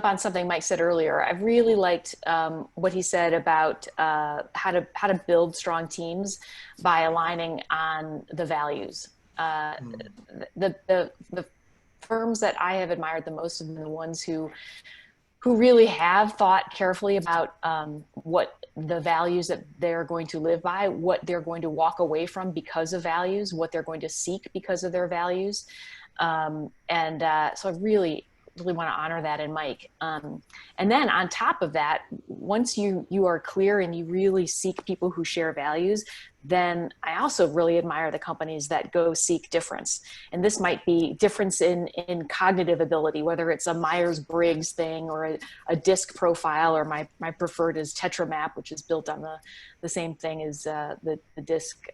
on something Mike said earlier. I really liked what he said about how to build strong teams by aligning on the values. The firms that I have admired the most have been the ones who really have thought carefully about what the values that they're going to live by, what they're going to walk away from because of values, what they're going to seek because of their values. So I really want to honor that in Mike. And then on top of that, once you are clear and you really seek people who share values, then I also really admire the companies that go seek difference. And this might be difference in cognitive ability, whether it's a Myers-Briggs thing or a DISC profile, or my preferred is TetraMap, which is built on the same thing as the DISC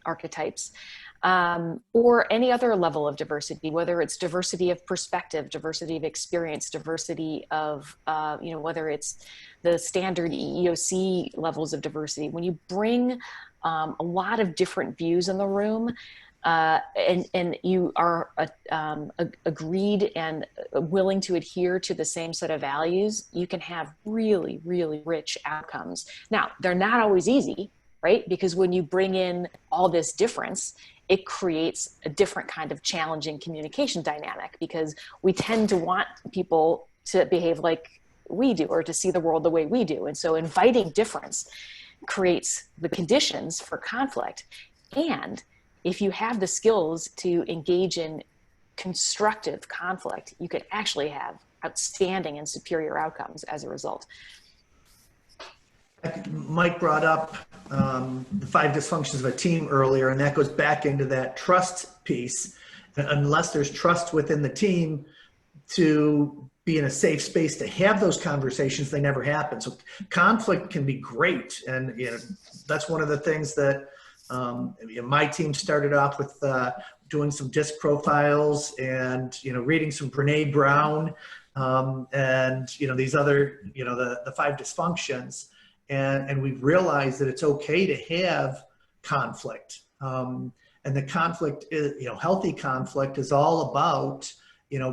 archetypes. Or any other level of diversity, whether it's diversity of perspective, diversity of experience, diversity of, whether it's the standard EEOC levels of diversity. When you bring a lot of different views in the room, and you are agreed and willing to adhere to the same set of values, you can have really, really rich outcomes. Now, they're not always easy, right? Because when you bring in all this difference, it creates a different kind of challenging communication dynamic, because we tend to want people to behave like we do or to see the world the way we do. And so inviting difference creates the conditions for conflict. And if you have the skills to engage in constructive conflict, you can actually have outstanding and superior outcomes as a result. Mike brought up the 5 dysfunctions of a team earlier, and that goes back into that trust piece. Unless there's trust within the team to be in a safe space to have those conversations, they never happen. So conflict can be great, and that's one of the things that my team started off with doing some DISC profiles and reading some Brene Brown and these other the 5 dysfunctions. And we've realized that it's okay to have conflict. And the conflict is, healthy conflict is all about,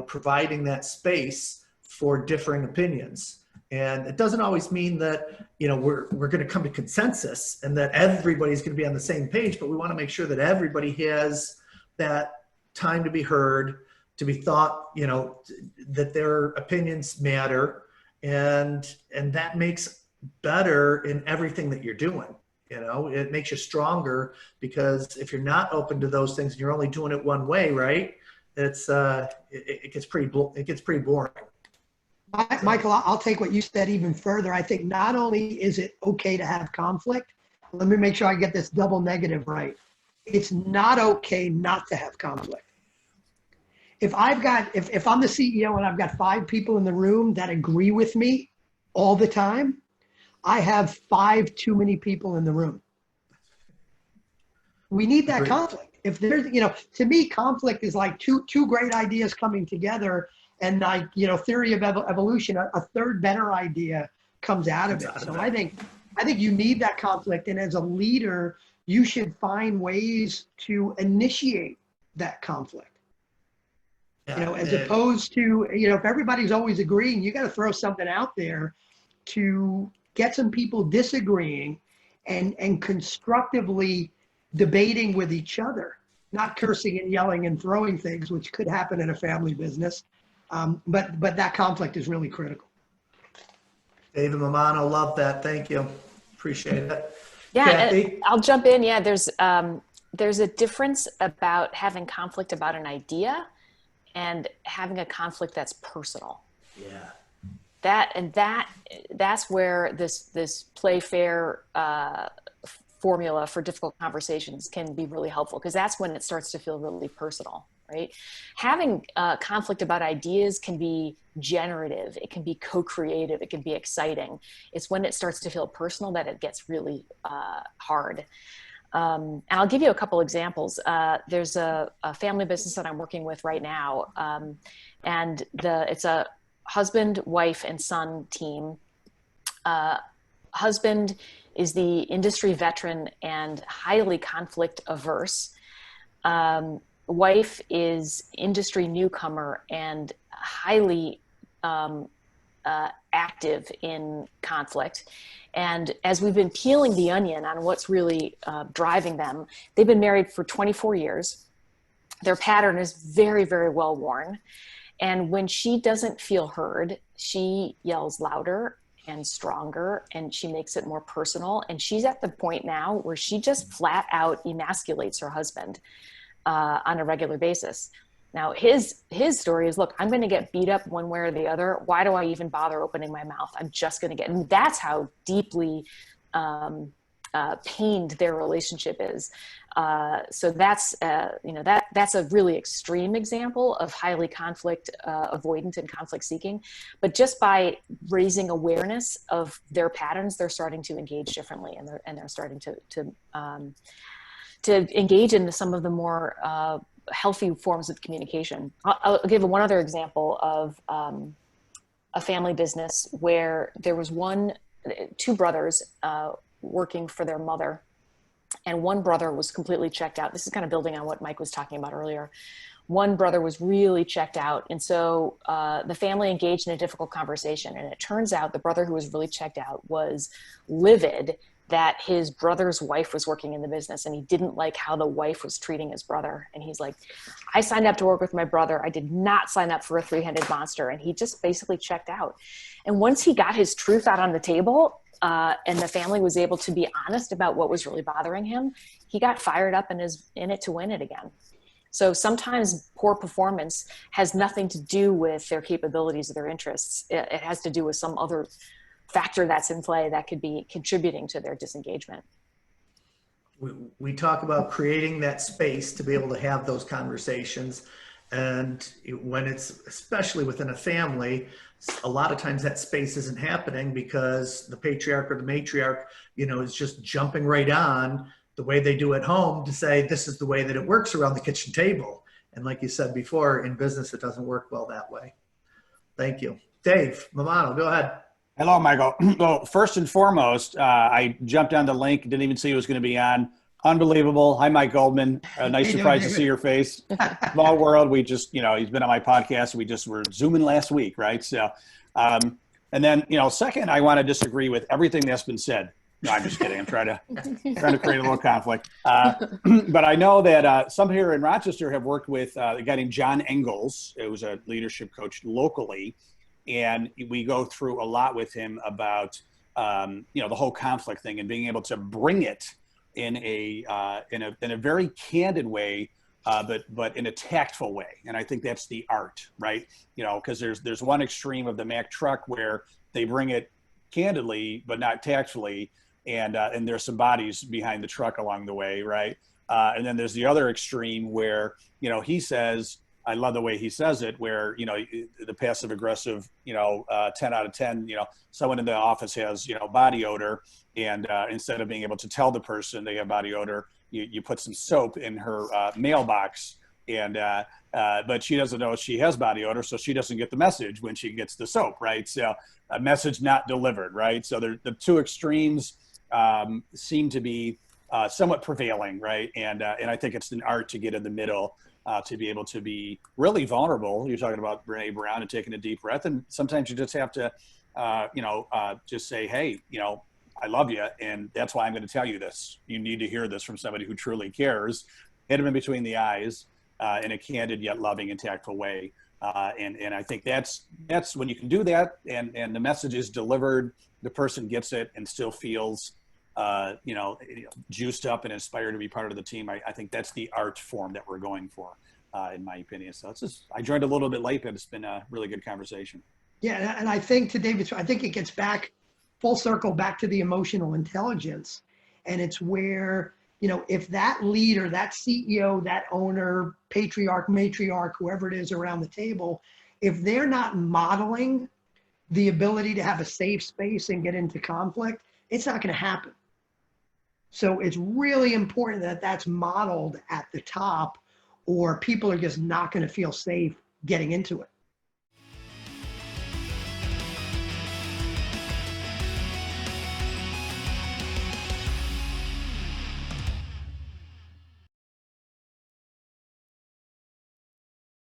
providing that space for differing opinions. And it doesn't always mean that, we're going to come to consensus and that everybody's going to be on the same page, but we want to make sure that everybody has that time to be heard, to be thought, that their opinions matter. And that makes better in everything that you're doing. It makes you stronger, because if you're not open to those things and you're only doing it one way, right, it gets pretty boring. Michael, I'll take what you said even further. I think not only is it okay to have conflict, let me make sure I get this double negative right. It's not okay not to have conflict. If I'm the CEO and I've got 5 people in the room that agree with me all the time, I have 5 too many people in the room. We need that conflict. If there's, to me, conflict is like two great ideas coming together, and theory of evolution, a third better idea comes out of it. So I think you need that conflict, and as a leader, you should find ways to initiate that conflict. As opposed to, if everybody's always agreeing, you got to throw something out there to get some people disagreeing and constructively debating with each other, not cursing and yelling and throwing things, which could happen in a family business. But that conflict is really critical. David Mamano, love that. Thank you. Appreciate it. Yeah, Cathy? I'll jump in. Yeah, there's a difference about having conflict about an idea and having a conflict that's personal. Yeah. That's where this play fair formula for difficult conversations can be really helpful, because that's when it starts to feel really personal, right? Having conflict about ideas can be generative, it can be co-creative, it can be exciting. It's when it starts to feel personal that it gets really hard. And I'll give you a couple examples. There's a family business that I'm working with right now, and it's a husband, wife, and son team. Husband is the industry veteran and highly conflict averse. Wife is industry newcomer and highly active in conflict. And as we've been peeling the onion on what's really driving them, they've been married for 24 years. Their pattern is very, very well worn. And when she doesn't feel heard, she yells louder and stronger, and she makes it more personal. And she's at the point now where she just flat out emasculates her husband on a regular basis. Now, his story is, look, I'm going to get beat up one way or the other. Why do I even bother opening my mouth? I'm just going to get, and that's how deeply pained their relationship is. So that's, that's a really extreme example of highly conflict avoidant and conflict seeking. But just by raising awareness of their patterns, they're starting to engage differently, and they're starting to engage in some of the more healthy forms of communication. I'll give one other example of a family business where there was two brothers working for their mother, and one brother was completely checked out. This is kind of building on what Mike was talking about earlier. One brother was really checked out, and so the family engaged in a difficult conversation, and it turns out the brother who was really checked out was livid that his brother's wife was working in the business, and he didn't like how the wife was treating his brother. And he's like, I signed up to work with my brother. I did not sign up for a three-headed monster. And he just basically checked out. And once he got his truth out on the table, and the family was able to be honest about what was really bothering him, he got fired up and is in it to win it again. So sometimes poor performance has nothing to do with their capabilities or their interests. It has to do with some other factor that's in play that could be contributing to their disengagement. We talk about creating that space to be able to have those conversations. And when it's, especially within a family, a lot of times that space isn't happening because the patriarch or the matriarch, is just jumping right on the way they do at home to say, this is the way that it works around the kitchen table. And like you said before, in business, it doesn't work well that way. Thank you. Dave Mamano, go ahead. Hello, Michael. Well, first and foremost, I jumped on the link, didn't even see it was going to be on. Unbelievable. Hi, Mike Goldman. Nice surprise to see your face. Small world. We just, he's been on my podcast. We just were Zooming last week, right? So, and then, second, I want to disagree with everything that's been said. No, I'm just kidding. I'm trying to create a little conflict. But I know that some here in Rochester have worked with a guy named John Engels. It was a leadership coach locally. And we go through a lot with him about, the whole conflict thing and being able to bring it in a very candid way, but in a tactful way. And I think that's the art, right? Because there's one extreme of the Mack truck where they bring it candidly, but not tactfully. And there's some bodies behind the truck along the way, right? And then there's the other extreme where, he says, I love the way he says it, where, the passive aggressive, 10 out of 10, someone in the office has, body odor. And instead of being able to tell the person they have body odor, you put some soap in her mailbox. And but she doesn't know she has body odor, so she doesn't get the message when she gets the soap, right? So a message not delivered, right? So the two extremes seem to be somewhat prevailing, right? And I think it's an art to get in the middle. To be able to be really vulnerable. You're talking about Brene Brown and taking a deep breath. And sometimes you just have to, just say, hey, I love you. And that's why I'm going to tell you this. You need to hear this from somebody who truly cares. Hit them in between the eyes in a candid yet loving and tactful way. And I think that's when you can do that and the message is delivered, the person gets it and still feels juiced up and inspired to be part of the team. I think that's the art form that we're going for, in my opinion. So I joined a little bit late, but it's been a really good conversation. Yeah, and I think to David's, I think it gets back full circle back to the emotional intelligence. And it's where, if that leader, that CEO, that owner, patriarch, matriarch, whoever it is around the table, if they're not modeling the ability to have a safe space and get into conflict, it's not going to happen. So it's really important that that's modeled at the top, or people are just not going to feel safe getting into it.